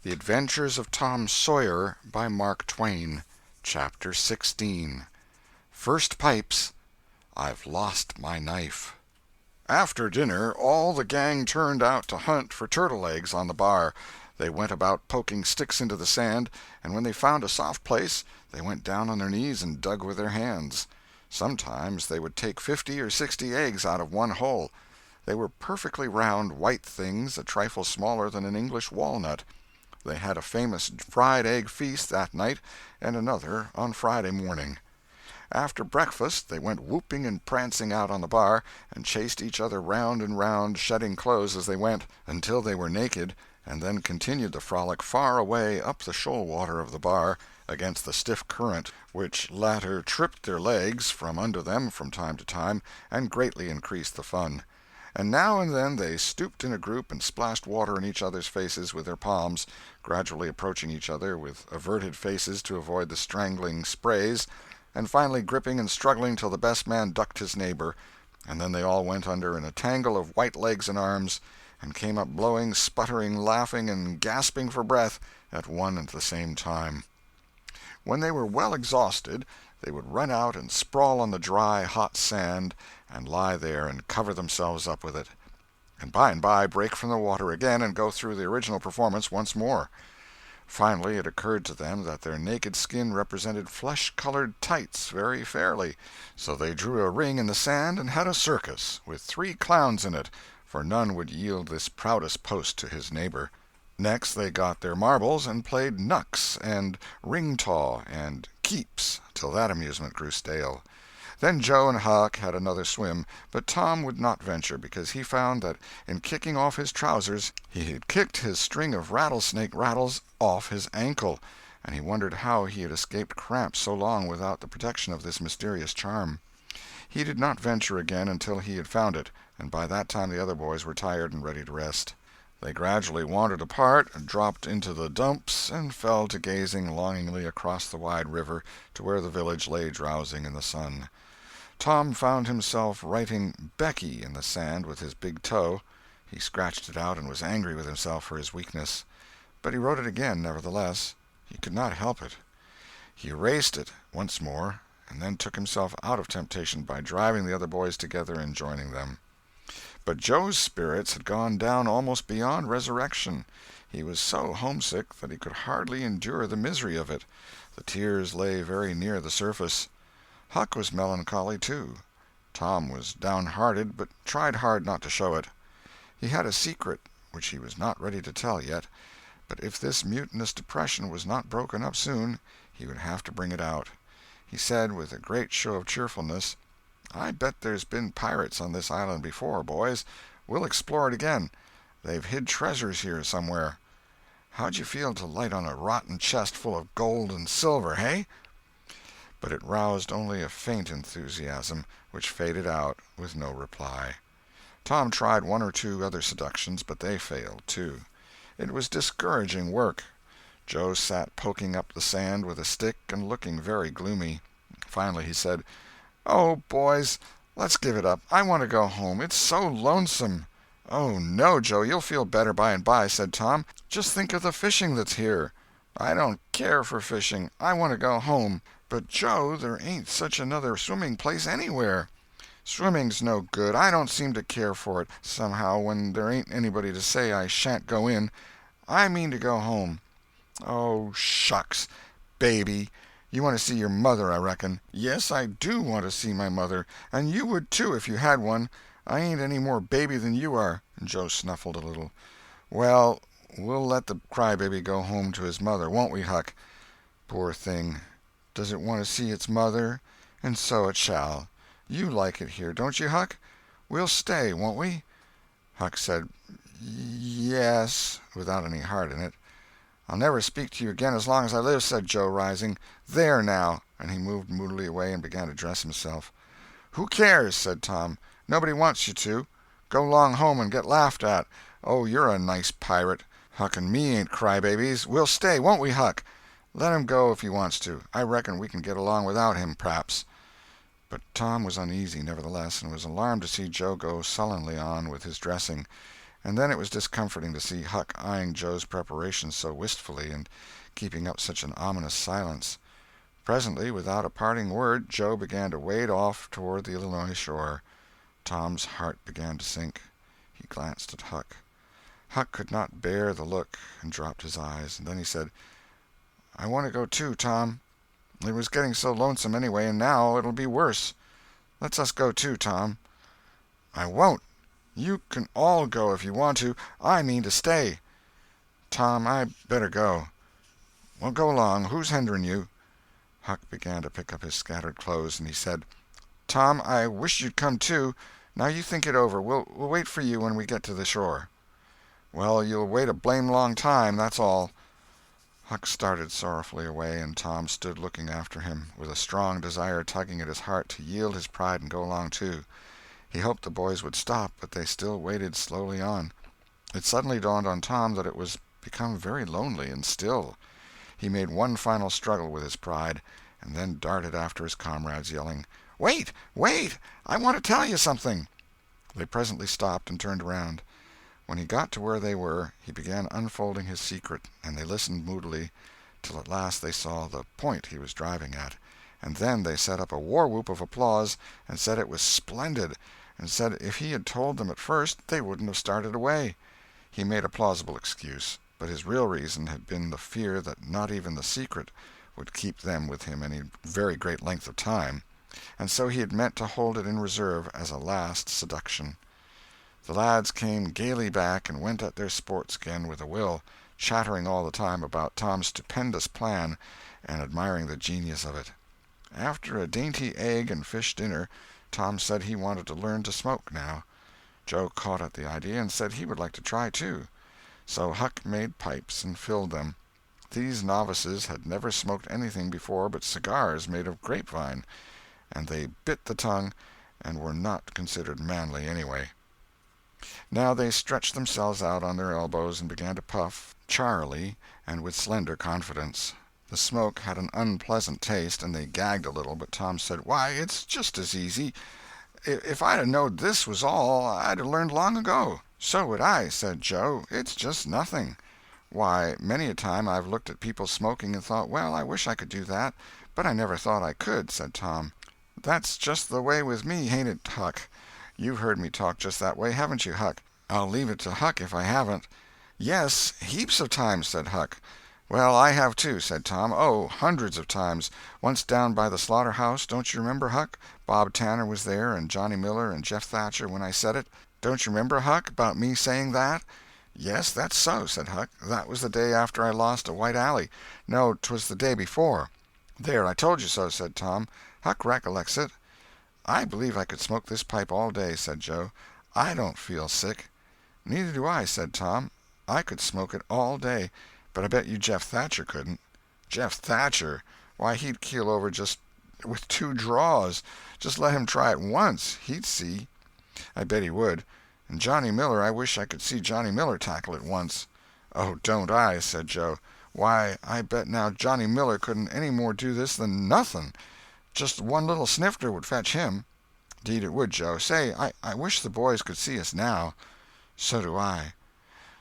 The Adventures of Tom Sawyer by Mark Twain. Chapter 16. First Pipes. I've Lost My Knife. After dinner, all the gang turned out to hunt for turtle eggs on the bar. They went about poking sticks into the sand, and when they found a soft place, they went down on their knees and dug with their hands. Sometimes they would take 50 or 60 eggs out of one hole. They were perfectly round, white things, a trifle smaller than an English walnut. They had a famous fried egg feast that night, and another on Friday morning. After breakfast they went whooping and prancing out on the bar, and chased each other round and round, shedding clothes as they went, until they were naked, and then continued the frolic far away up the shoal water of the bar, against the stiff current, which latter tripped their legs from under them from time to time, and greatly increased the fun. And now and then they stooped in a group and splashed water in each other's faces with their palms, gradually approaching each other with averted faces to avoid the strangling sprays, and finally gripping and struggling till the best man ducked his neighbor, and then they all went under in a tangle of white legs and arms, and came up blowing, sputtering, laughing, and gasping for breath at one and the same time. When they were well exhausted, they would run out and sprawl on the dry, hot sand, and lie there and cover themselves up with it, and by break from the water again and go through the original performance once more. Finally it occurred to them that their naked skin represented flesh-colored tights very fairly, so they drew a ring in the sand and had a circus, with 3 clowns in it, for none would yield this proudest post to his neighbor. Next they got their marbles and played knucks and ring-taw and keeps till that amusement grew stale. Then Joe and Huck had another swim, but Tom would not venture, because he found that in kicking off his trousers he had kicked his string of rattlesnake rattles off his ankle, and he wondered how he had escaped cramps so long without the protection of this mysterious charm. He did not venture again until he had found it, and by that time the other boys were tired and ready to rest. They gradually wandered apart, dropped into the dumps, and fell to gazing longingly across the wide river to where the village lay drowsing in the sun. Tom found himself writing Becky in the sand with his big toe. He scratched it out and was angry with himself for his weakness. But he wrote it again, nevertheless. He could not help it. He erased it once more, and then took himself out of temptation by driving the other boys together and joining them. But Joe's spirits had gone down almost beyond resurrection. He was so homesick that he could hardly endure the misery of it. The tears lay very near the surface. Huck was melancholy, too. Tom was downhearted, but tried hard not to show it. He had a secret which he was not ready to tell yet, but if this mutinous depression was not broken up soon, he would have to bring it out. He said, with a great show of cheerfulness, "I bet there's been pirates on this island before, boys. We'll explore it again. They've hid treasures here somewhere. How'd you feel to light on a rotten chest full of gold and silver, hey?" But it roused only a faint enthusiasm, which faded out with no reply. Tom tried 1 or 2 other seductions, but they failed, too. It was discouraging work. Joe sat poking up the sand with a stick and looking very gloomy. Finally he said, "Oh, boys, let's give it up. I want to go home. It's so lonesome." "Oh, no, Joe, you'll feel better by and by," said Tom. "Just think of the fishing that's here." "I don't care for fishing. I want to go home." "But, Joe, there ain't such another swimming place anywhere." "Swimming's no good. I don't seem to care for it, somehow, when there ain't anybody to say I shan't go in. I mean to go home." "Oh, shucks! Baby! You want to see your mother, I reckon." "Yes, I do want to see my mother, and you would too if you had one. I ain't any more baby than you are." Joe snuffled a little. "Well, we'll let the crybaby go home to his mother, won't we, Huck?" "Poor thing. Does it want to see its mother? And so it shall. You like it here, don't you, Huck? We'll stay, won't we?" Huck said, "Yes," without any heart in it. "I'll never speak to you again as long as I live," said Joe, rising. "There, now," and he moved moodily away and began to dress himself. "Who cares?" said Tom. "Nobody wants you to. Go 'long home and get laughed at. Oh, you're a nice pirate. Huck and me ain't crybabies. We'll stay, won't we, Huck? Let him go if he wants to. I reckon we can get along without him, p'raps." But Tom was uneasy, nevertheless, and was alarmed to see Joe go sullenly on with his dressing. And then it was discomforting to see Huck eyeing Joe's preparations so wistfully and keeping up such an ominous silence. Presently, without a parting word, Joe began to wade off toward the Illinois shore. Tom's heart began to sink. He glanced at Huck. Huck could not bear the look and dropped his eyes. And then he said, "I want to go too, Tom. It was getting so lonesome anyway, and now it'll be worse. Let's us go too, Tom." "I won't. You can all go if you want to. I mean to stay." "Tom, I better go." "Well, go along. Who's hindering you?" Huck began to pick up his scattered clothes, and he said, "Tom, I wish you'd come too. Now you think it over. We'll wait for you when we get to the shore." "Well, you'll wait a blame long time, that's all." Huck started sorrowfully away, and Tom stood looking after him, with a strong desire tugging at his heart to yield his pride and go along too. He hoped the boys would stop, but they still waded slowly on. It suddenly dawned on Tom that it was become very lonely and still. He made one final struggle with his pride, and then darted after his comrades, yelling, "Wait! Wait! I want to tell you something." They presently stopped and turned around. When he got to where they were, he began unfolding his secret, and they listened moodily, till at last they saw the point he was driving at. And then they set up a war-whoop of applause, and said it was splendid, and said if he had told them at first they wouldn't have started away. He made a plausible excuse, but his real reason had been the fear that not even the secret would keep them with him any very great length of time, and so he had meant to hold it in reserve as a last seduction. The lads came gaily back and went at their sports again with a will, chattering all the time about Tom's stupendous plan and admiring the genius of it. After a dainty egg and fish dinner, Tom said he wanted to learn to smoke now. Joe caught at the idea and said he would like to try too. So Huck made pipes and filled them. These novices had never smoked anything before but cigars made of grapevine, and they bit the tongue and were not considered manly anyway. Now they stretched themselves out on their elbows and began to puff, charily and with slender confidence. The smoke had an unpleasant taste, and they gagged a little, but Tom said, "Why, it's just as easy. If I'd 'a' knowed this was all, I'd 'a' learned long ago." "So would I," said Joe. "It's just nothing. Why, many a time I've looked at people smoking and thought, well, I wish I could do that, but I never thought I could," said Tom. "That's just the way with me, hain't it, Huck? You've heard me talk just that way, haven't you, Huck?" "I'll leave it to Huck if I haven't." "Yes, heaps of times," said Huck. "Well, I have too," said Tom. "Oh, hundreds of times. Once down by the slaughterhouse, don't you remember, Huck? Bob Tanner was there, and Johnny Miller and Jeff Thatcher when I said it. Don't you remember, Huck, about me saying that?" "Yes, that's so," said Huck. "That was the day after I lost a White Alley. No, 'twas the day before." "There, I told you so," said Tom. "Huck recollects it." "I believe I could smoke this pipe all day," said Joe. "I don't feel sick." "Neither do I," said Tom. "I could smoke it all day, but I bet you Jeff Thatcher couldn't." "Jeff Thatcher? Why, he'd keel over just with 2 draws. Just let him try it once. He'd see." "I bet he would. And Johnny Miller, I wish I could see Johnny Miller tackle it once." "Oh, don't I?" said Joe. "Why, I bet now Johnny Miller couldn't any more do this than nothing. Just one little snifter would fetch him." "'Deed it would, Joe. Say, I wish the boys could see us now." "So do I."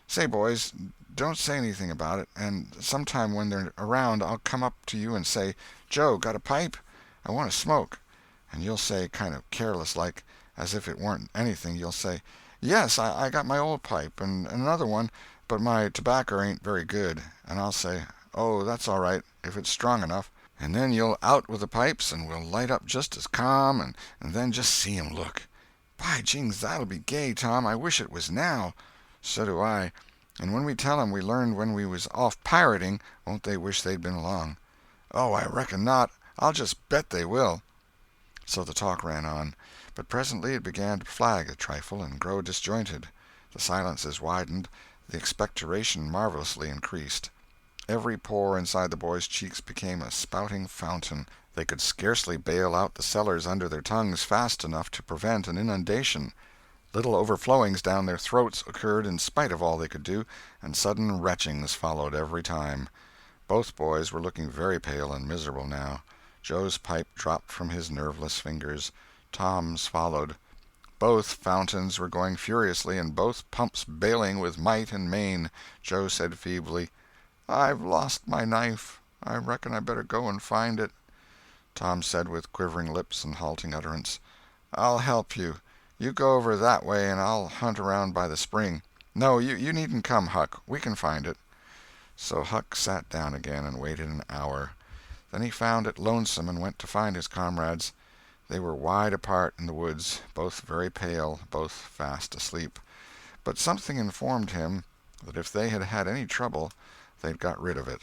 "Say, boys, don't say anything about it, and sometime when they're around I'll come up to you and say, 'Joe, got a pipe? I want to smoke.' And you'll say, kind of careless-like, as if it warn't anything, you'll say, 'Yes, I got my old pipe, and another one, but my tobacco ain't very good.' And I'll say, 'Oh, that's all right, if it's strong enough.' And then you'll out with the pipes, and we'll light up just as calm, and then just see 'em look. By jings, that'll be gay, Tom. I wish it was now." "So do I. And when we tell 'em we learned when we was off pirating, won't they wish they'd been along?" "Oh, I reckon not. I'll just bet they will." So the talk ran on, but presently it began to flag a trifle and grow disjointed. The silences widened, the expectoration marvelously increased. Every pore inside the boys' cheeks became a spouting fountain. They could scarcely bail out the cellars under their tongues fast enough to prevent an inundation. Little overflowings down their throats occurred in spite of all they could do, and sudden retchings followed every time. Both boys were looking very pale and miserable now. Joe's pipe dropped from his nerveless fingers. Tom's followed. Both fountains were going furiously, and both pumps bailing with might and main. Joe said feebly, "I've lost my knife. I reckon I better go and find it." Tom said with quivering lips and halting utterance, "I'll help you. You go over that way and I'll hunt around by the spring. No, you needn't come, Huck. We can find it." So Huck sat down again and waited an hour. Then he found it lonesome and went to find his comrades. They were wide apart in the woods, both very pale, both fast asleep. But something informed him that if they had had any trouble, they'd got rid of it.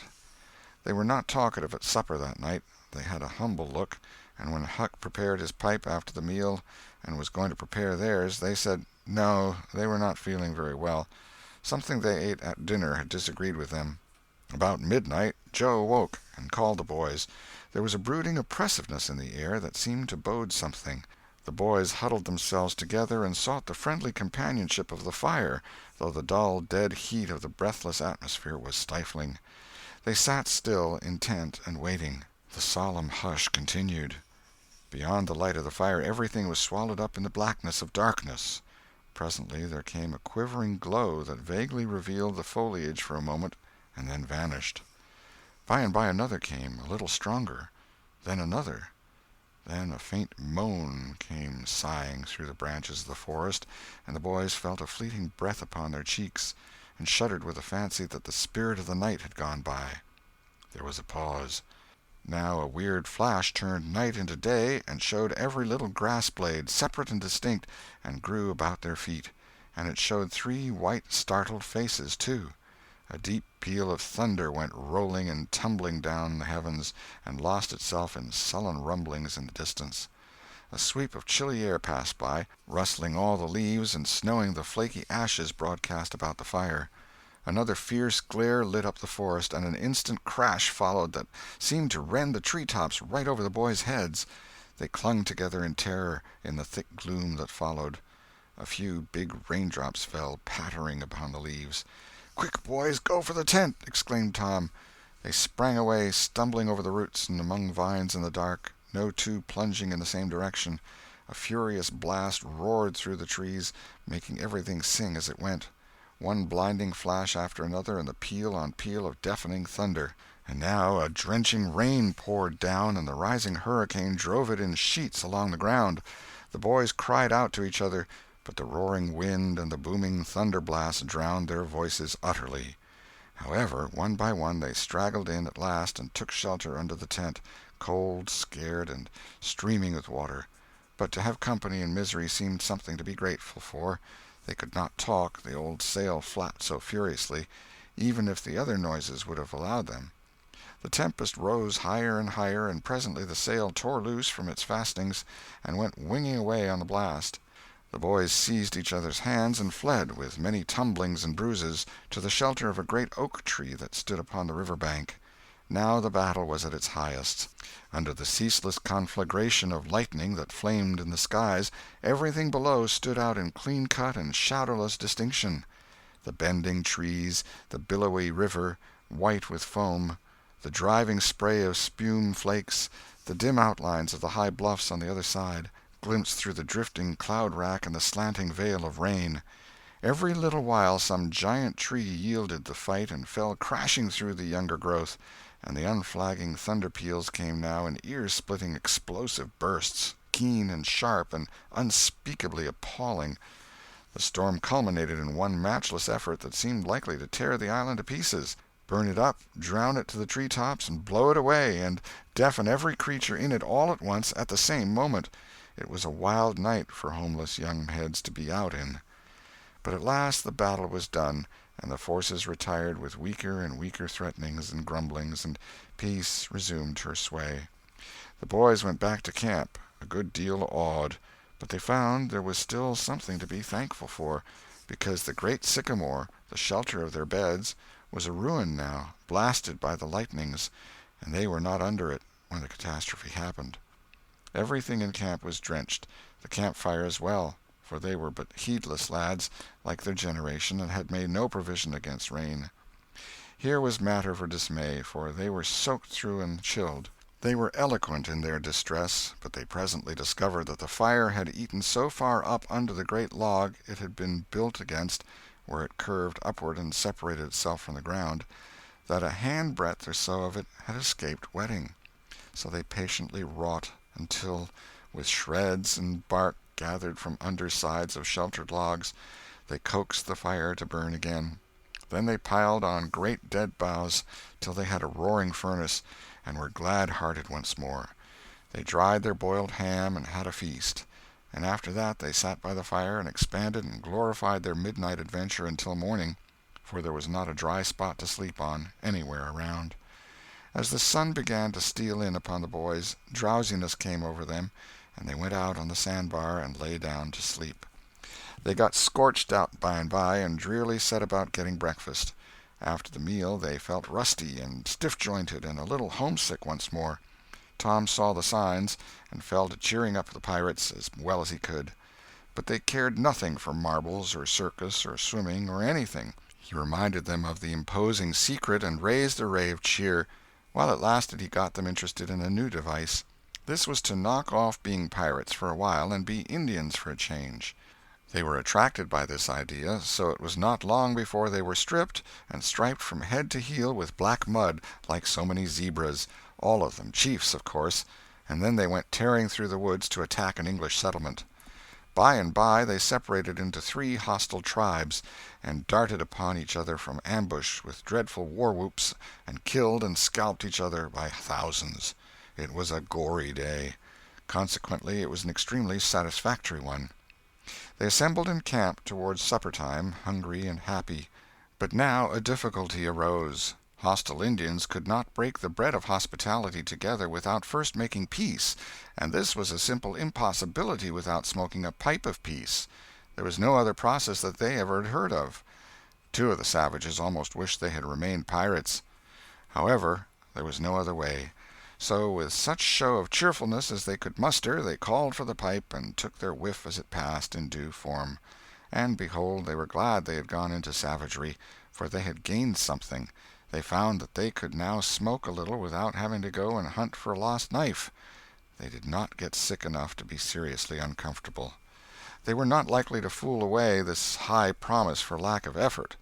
They were not talkative at supper that night. They had a humble look, and when Huck prepared his pipe after the meal and was going to prepare theirs, they said no, they were not feeling very well. Something they ate at dinner had disagreed with them. About midnight Joe awoke and called the boys. There was a brooding oppressiveness in the air that seemed to bode something. The boys huddled themselves together and sought the friendly companionship of the fire, though the dull, dead heat of the breathless atmosphere was stifling. They sat still, intent and waiting. The solemn hush continued. Beyond the light of the fire everything was swallowed up in the blackness of darkness. Presently there came a quivering glow that vaguely revealed the foliage for a moment and then vanished. By and by another came, a little stronger. Then another. Then a faint moan came sighing through the branches of the forest, and the boys felt a fleeting breath upon their cheeks, and shuddered with the fancy that the spirit of the night had gone by. There was a pause. Now a weird flash turned night into day, and showed every little grass-blade, separate and distinct, and grew about their feet. And it showed 3 white startled faces, too. A deep peal of thunder went rolling and tumbling down the heavens, and lost itself in sullen rumblings in the distance. A sweep of chilly air passed by, rustling all the leaves and snowing the flaky ashes broadcast about the fire. Another fierce glare lit up the forest, and an instant crash followed that seemed to rend the tree-tops right over the boys' heads. They clung together in terror in the thick gloom that followed. A few big raindrops fell pattering upon the leaves. "Quick, boys, go for the tent!" exclaimed Tom. They sprang away, stumbling over the roots and among vines in the dark, no two plunging in the same direction. A furious blast roared through the trees, making everything sing as it went. One blinding flash after another, and the peal on peal of deafening thunder. And now a drenching rain poured down, and the rising hurricane drove it in sheets along the ground. The boys cried out to each other, but the roaring wind and the booming thunder blasts drowned their voices utterly. However, one by one they straggled in at last and took shelter under the tent, cold, scared, and streaming with water. But to have company in misery seemed something to be grateful for. They could not talk, the old sail flapped so furiously, even if the other noises would have allowed them. The tempest rose higher and higher, and presently the sail tore loose from its fastenings and went winging away on the blast. The boys seized each other's hands and fled, with many tumblings and bruises, to the shelter of a great oak tree that stood upon the river bank. Now the battle was at its highest. Under the ceaseless conflagration of lightning that flamed in the skies, everything below stood out in clean-cut and shadowless distinction. The bending trees, the billowy river, white with foam, the driving spray of spume flakes, the dim outlines of the high bluffs on the other side, glimpsed through the drifting cloud-rack and the slanting veil of rain. Every little while some giant tree yielded the fight and fell crashing through the younger growth, and the unflagging thunder-peals came now in ear-splitting explosive bursts, keen and sharp and unspeakably appalling. The storm culminated in one matchless effort that seemed likely to tear the island to pieces, burn it up, drown it to the tree-tops, and blow it away, and deafen every creature in it all at once at the same moment. It was a wild night for homeless young heads to be out in. But at last the battle was done, and the forces retired with weaker and weaker threatenings and grumblings, and peace resumed her sway. The boys went back to camp, a good deal awed, but they found there was still something to be thankful for, because the great sycamore, the shelter of their beds, was a ruin now, blasted by the lightnings, and they were not under it when the catastrophe happened. Everything in camp was drenched, the campfire as well, for they were but heedless lads, like their generation, and had made no provision against rain. Here was matter for dismay, for they were soaked through and chilled. They were eloquent in their distress, but they presently discovered that the fire had eaten so far up under the great log it had been built against, where it curved upward and separated itself from the ground, that a handbreadth or so of it had escaped wetting. So they patiently wrought until, with shreds and bark gathered from undersides of sheltered logs, they coaxed the fire to burn again. Then they piled on great dead boughs till they had a roaring furnace, and were glad-hearted once more. They dried their boiled ham and had a feast, and after that they sat by the fire and expanded and glorified their midnight adventure until morning, for there was not a dry spot to sleep on anywhere around. As the sun began to steal in upon the boys, drowsiness came over them, and they went out on the sandbar and lay down to sleep. They got scorched out by and by, and drearily set about getting breakfast. After the meal they felt rusty and stiff-jointed and a little homesick once more. Tom saw the signs, and fell to cheering up the pirates as well as he could. But they cared nothing for marbles or circus or swimming or anything. He reminded them of the imposing secret and raised a ray of cheer. While it lasted he got them interested in a new device. This was to knock off being pirates for a while and be Indians for a change. They were attracted by this idea, so it was not long before they were stripped and striped from head to heel with black mud like so many zebras, all of them chiefs, of course, and then they went tearing through the woods to attack an English settlement. By and by they separated into 3 hostile tribes, and darted upon each other from ambush with dreadful war-whoops, and killed and scalped each other by thousands. It was a gory day. Consequently it was an extremely satisfactory one. They assembled in camp towards supper-time, hungry and happy. But now a difficulty arose. Hostile Indians could not break the bread of hospitality together without first making peace, and this was a simple impossibility without smoking a pipe of peace. There was no other process that they ever had heard of. 2 of the savages almost wished they had remained pirates. However, there was no other way. So, with such show of cheerfulness as they could muster, they called for the pipe and took their whiff as it passed in due form. And behold, they were glad they had gone into savagery, for they had gained something. They found that they could now smoke a little without having to go and hunt for a lost knife. They did not get sick enough to be seriously uncomfortable. They were not likely to fool away this high promise for lack of effort.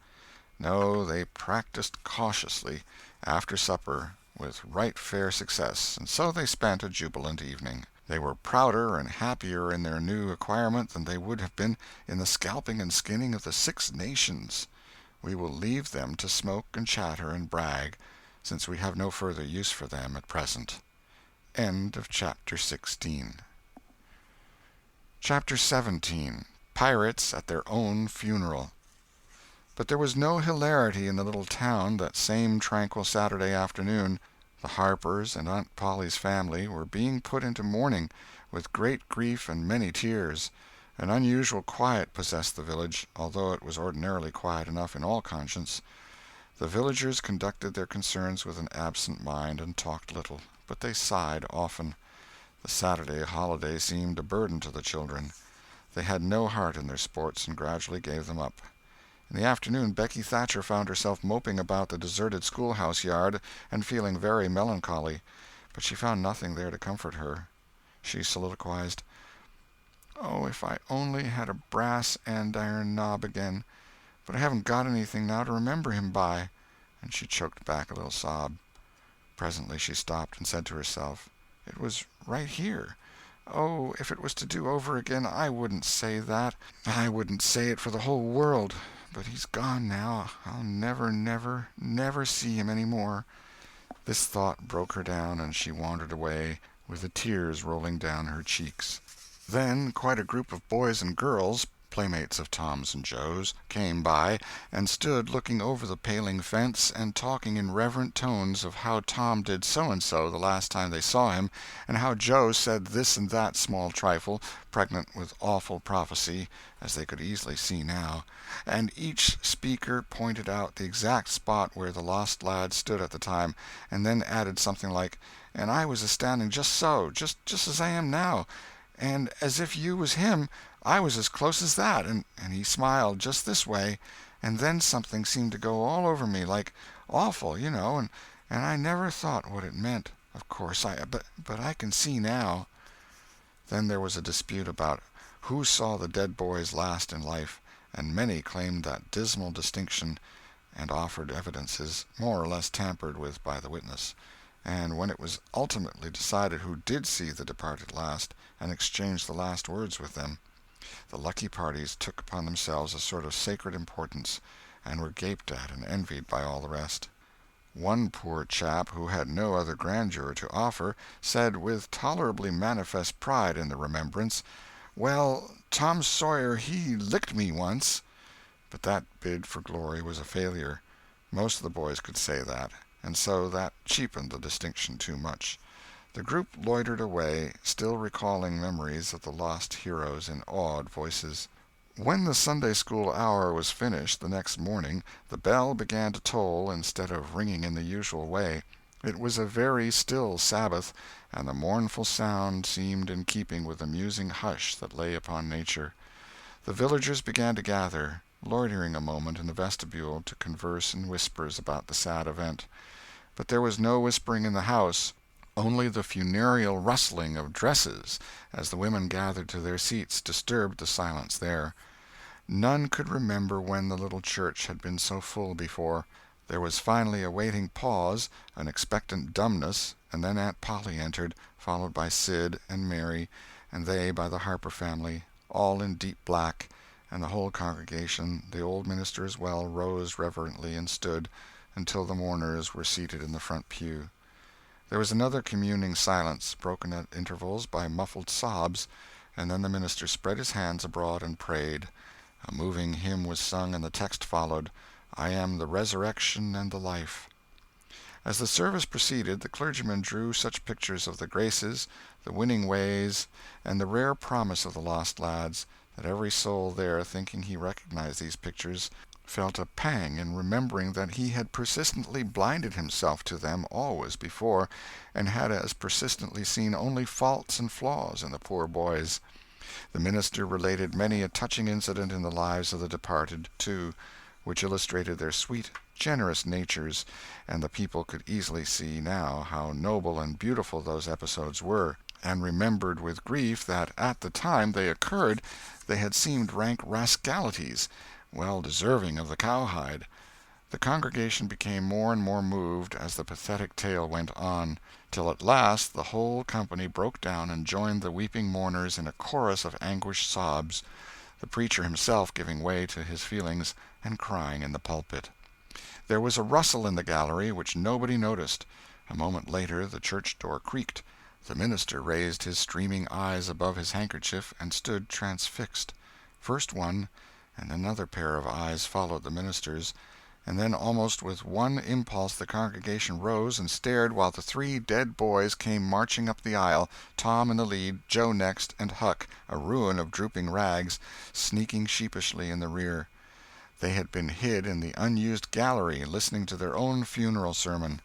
No, they practiced cautiously, after supper, with right fair success, and so they spent a jubilant evening. They were prouder and happier in their new acquirement than they would have been in the scalping and skinning of the 6 nations. We will leave them to smoke and chatter and brag, since we have no further use for them at present. End of Chapter 16. Chapter 17. Pirates at Their Own Funeral. But there was no hilarity in the little town that same tranquil Saturday afternoon. The Harpers and Aunt Polly's family were being put into mourning, with great grief and many tears. An unusual quiet possessed the village, although it was ordinarily quiet enough in all conscience. The villagers conducted their concerns with an absent mind, and talked little, but they sighed often. The Saturday holiday seemed a burden to the children. They had no heart in their sports, and gradually gave them up. In the afternoon Becky Thatcher found herself moping about the deserted schoolhouse yard and feeling very melancholy, but she found nothing there to comfort her. She soliloquized, "Oh, if I only had a brass andiron knob again! But I haven't got anything now to remember him by," and she choked back a little sob. Presently she stopped and said to herself, "It was right here. Oh, if it was to do over again, I wouldn't say that. I wouldn't say it for the whole world. But he's gone now. I'll never, never, never see him any more." This thought broke her down, and she wandered away, with the tears rolling down her cheeks. Then quite a group of boys and girls, playmates of Tom's and Joe's, came by, and stood looking over the paling fence, and talking in reverent tones of how Tom did so-and-so the last time they saw him, and how Joe said this and that small trifle, pregnant with awful prophecy, as they could easily see now, and each speaker pointed out the exact spot where the lost lad stood at the time, and then added something like, "And I was a-standing just so, just as I am now, and as if you was him, I was as close as that, and he smiled just this way, and then something seemed to go all over me, like awful, you know, and I never thought what it meant. Of course, but I can see now." Then there was a dispute about who saw the dead boys last in life, and many claimed that dismal distinction, and offered evidences, more or less tampered with by the witness. And when it was ultimately decided who did see the departed last, and exchanged the last words with them, the lucky parties took upon themselves a sort of sacred importance, and were gaped at and envied by all the rest. One poor chap, who had no other grandeur to offer, said, with tolerably manifest pride in the remembrance, "Well, Tom Sawyer, he licked me once." But that bid for glory was a failure. Most of the boys could say that, and so that cheapened the distinction too much. The group loitered away, still recalling memories of the lost heroes in awed voices. When the Sunday school hour was finished the next morning, the bell began to toll instead of ringing in the usual way. It was a very still Sabbath, and the mournful sound seemed in keeping with the musing hush that lay upon nature. The villagers began to gather, loitering a moment in the vestibule to converse in whispers about the sad event. But there was no whispering in the house, only the funereal rustling of dresses as the women gathered to their seats disturbed the silence there. None could remember when the little church had been so full before. There was finally a waiting pause, an expectant dumbness, and then Aunt Polly entered, followed by Sid and Mary, and they by the Harper family, all in deep black, and the whole congregation, the old minister as well, rose reverently and stood until the mourners were seated in the front pew. There was another communing silence, broken at intervals by muffled sobs, and then the minister spread his hands abroad and prayed. A moving hymn was sung, and the text followed, "I am the resurrection and the life." As the service proceeded, the clergyman drew such pictures of the graces, the winning ways, and the rare promise of the lost lads, that every soul there, thinking he recognized these pictures, felt a pang in remembering that he had persistently blinded himself to them always before, and had as persistently seen only faults and flaws in the poor boys. The minister related many a touching incident in the lives of the departed, too, which illustrated their sweet, generous natures, and the people could easily see now how noble and beautiful those episodes were, and remembered with grief that at the time they occurred they had seemed rank rascalities, well deserving of the cowhide. The congregation became more and more moved as the pathetic tale went on, till at last the whole company broke down and joined the weeping mourners in a chorus of anguished sobs, the preacher himself giving way to his feelings and crying in the pulpit. There was a rustle in the gallery which nobody noticed. A moment later the church door creaked. The minister raised his streaming eyes above his handkerchief and stood transfixed. First one, and another pair of eyes followed the minister's, and then almost with one impulse the congregation rose and stared while the three dead boys came marching up the aisle, Tom in the lead, Joe next, and Huck, a ruin of drooping rags, sneaking sheepishly in the rear. They had been hid in the unused gallery, listening to their own funeral sermon.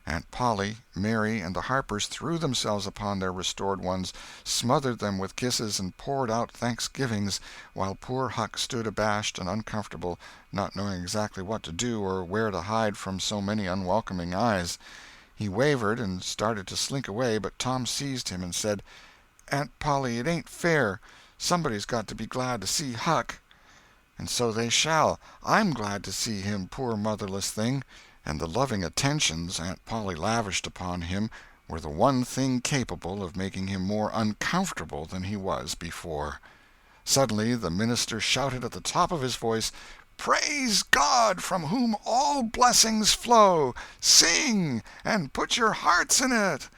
Aunt Polly, Mary, and the Harpers threw themselves upon their restored ones, smothered them with kisses, and poured out thanksgivings, while poor Huck stood abashed and uncomfortable, not knowing exactly what to do or where to hide from so many unwelcoming eyes. He wavered and started to slink away, but Tom seized him and said, "Aunt Polly, it ain't fair. Somebody's got to be glad to see Huck." "And so they shall. I'm glad to see him, poor motherless thing." And the loving attentions Aunt Polly lavished upon him were the one thing capable of making him more uncomfortable than he was before. Suddenly the minister shouted at the top of his voice, "Praise God, from whom all blessings flow! Sing, and put your hearts in it!"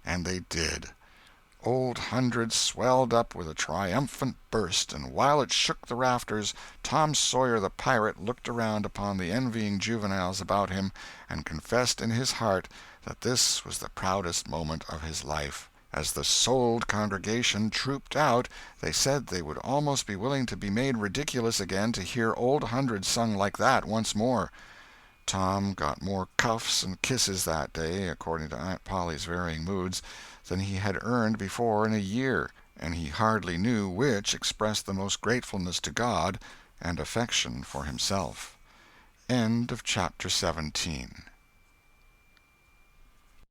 And they did. Old Hundred swelled up with a triumphant burst, and while it shook the rafters, Tom Sawyer the pirate looked around upon the envying juveniles about him, and confessed in his heart that this was the proudest moment of his life. As the souled congregation trooped out, they said they would almost be willing to be made ridiculous again to hear Old Hundred sung like that once more. Tom got more cuffs and kisses that day, according to Aunt Polly's varying moods, than he had earned before in a year, and he hardly knew which expressed the most gratefulness to God and affection for himself. End of chapter 17.